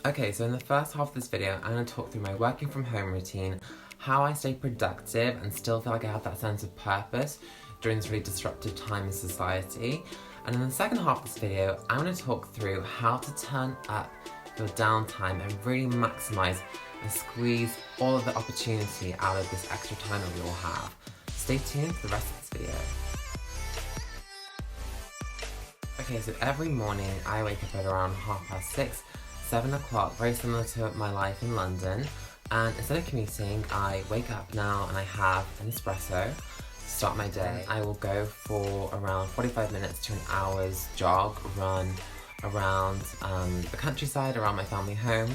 Okay, so in the first half of this video, I'm going to talk through my working from home routine, how I stay productive and still feel like I have that sense of purpose during this really disruptive time in society. And in the second half of this video, I'm going to talk through how to turn up your downtime and really maximize and squeeze all of the opportunity out of this extra time that we all have. Stay tuned for the rest of this video. Okay, so every morning I wake up at around 6:30, 7 o'clock, very similar to my life in London. And instead of commuting, I wake up now and I have an espresso to start my day. I will go for around 45 minutes to an hour's jog, run around the countryside, around my family home.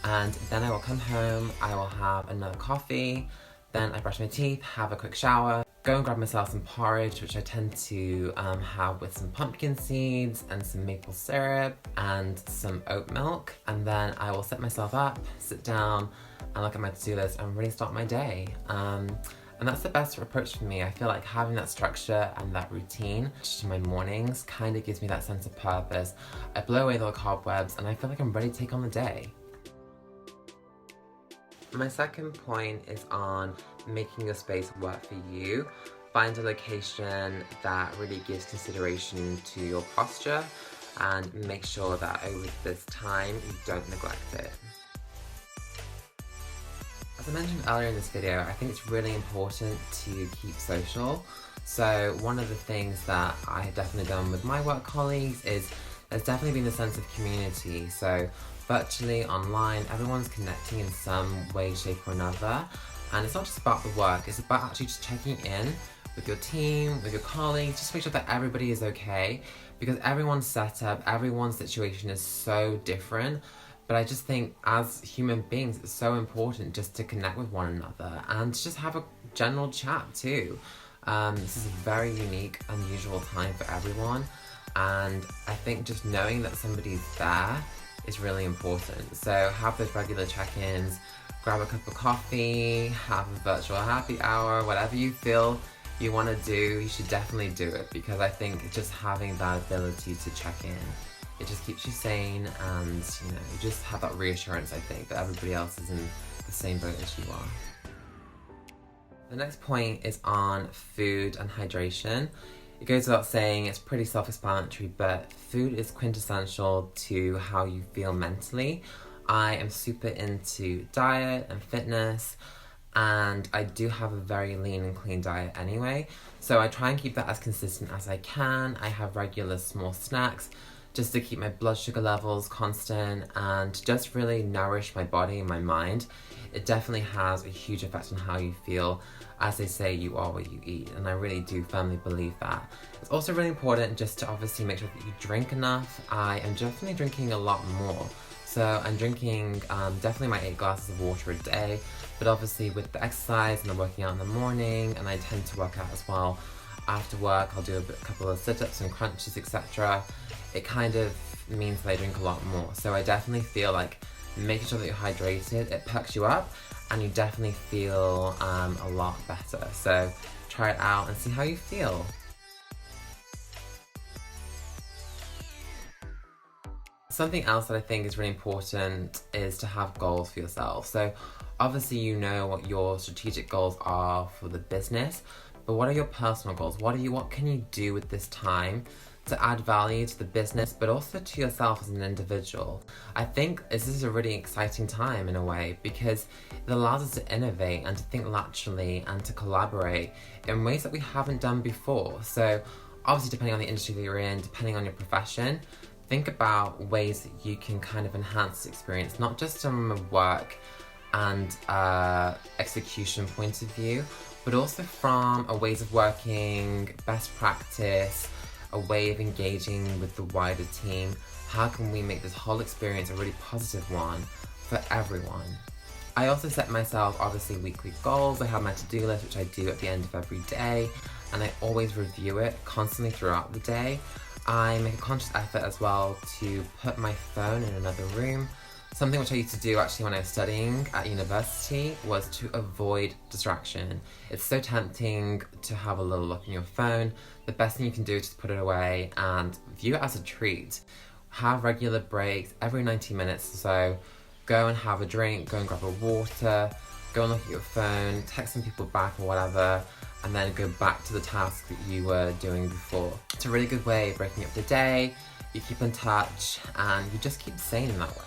And then I will come home, I will have another coffee, then I brush my teeth, have a quick shower, go and grab myself some porridge, which I tend to have with some pumpkin seeds and some maple syrup and some oat milk. And then I will set myself up, sit down and look at my to-do list and really start my day. And that's the best approach for me. I feel like having that structure and that routine to my mornings kind of gives me that sense of purpose. I blow away the cobwebs and I feel like I'm ready to take on the day. My second point is on making your space work for you. Find a location that really gives consideration to your posture and make sure that over this time you don't neglect it. As I mentioned earlier in this video, I think it's really important to keep social. So one of the things that I have definitely done with my work colleagues is there's definitely been a sense of community. So virtually, online, everyone's connecting in some way, shape or another. And it's not just about the work, it's about actually just checking in with your team, with your colleagues, just to make sure that everybody is okay. Because everyone's setup, everyone's situation is so different. But I just think as human beings, it's so important just to connect with one another and to just have a general chat too. This is a very unique, unusual time for everyone. And I think just knowing that somebody's there is really important. So have those regular check-ins, grab a cup of coffee, have a virtual happy hour, whatever you feel you want to do, you should definitely do it, because I think just having that ability to check in, it just keeps you sane and you just have that reassurance, I think, that everybody else is in the same boat as you are. The next point is on food and hydration. It goes without saying, it's pretty self-explanatory, but food is quintessential to how you feel mentally. I am super into diet and fitness, and I do have a very lean and clean diet anyway. So I try and keep that as consistent as I can. I have regular small snacks just to keep my blood sugar levels constant and just really nourish my body and my mind. It definitely has a huge effect on how you feel. As they say, you are what you eat, and I really do firmly believe that. It's also really important just to obviously make sure that you drink enough. I am definitely drinking a lot more. So I'm drinking definitely my 8 glasses of water a day, but obviously with the exercise and the working out in the morning, and I tend to work out as well after work, I'll do a couple of sit-ups and crunches, etc. It kind of means that I drink a lot more. So I definitely feel like making sure that you're hydrated, it perks you up, and you definitely feel a lot better. So try it out and see how you feel. Something else that I think is really important is to have goals for yourself. So obviously you know what your strategic goals are for the business, but what are your personal goals? What can you do with this time to add value to the business, but also to yourself as an individual? I think this is a really exciting time in a way, because it allows us to innovate and to think laterally and to collaborate in ways that we haven't done before. So obviously, depending on the industry that you're in, depending on your profession, think about ways that you can kind of enhance the experience, not just from a work and execution point of view, but also from a ways of working, best practice, a way of engaging with the wider team. How can we make this whole experience a really positive one for everyone? I also set myself obviously weekly goals. I have my to-do list, which I do at the end of every day, and I always review it constantly throughout the day. I make a conscious effort as well to put my phone in another room. Something which I used to do actually when I was studying at university was to avoid distraction. It's so tempting to have a little look in your phone. The best thing you can do is just put it away and view it as a treat. have regular breaks every 90 minutes or so. Go and have a drink, go and grab a water, go and look at your phone, text some people back or whatever, and then go back to the task that you were doing before. It's a really good way of breaking up the day, you keep in touch, and you just keep sane in that way.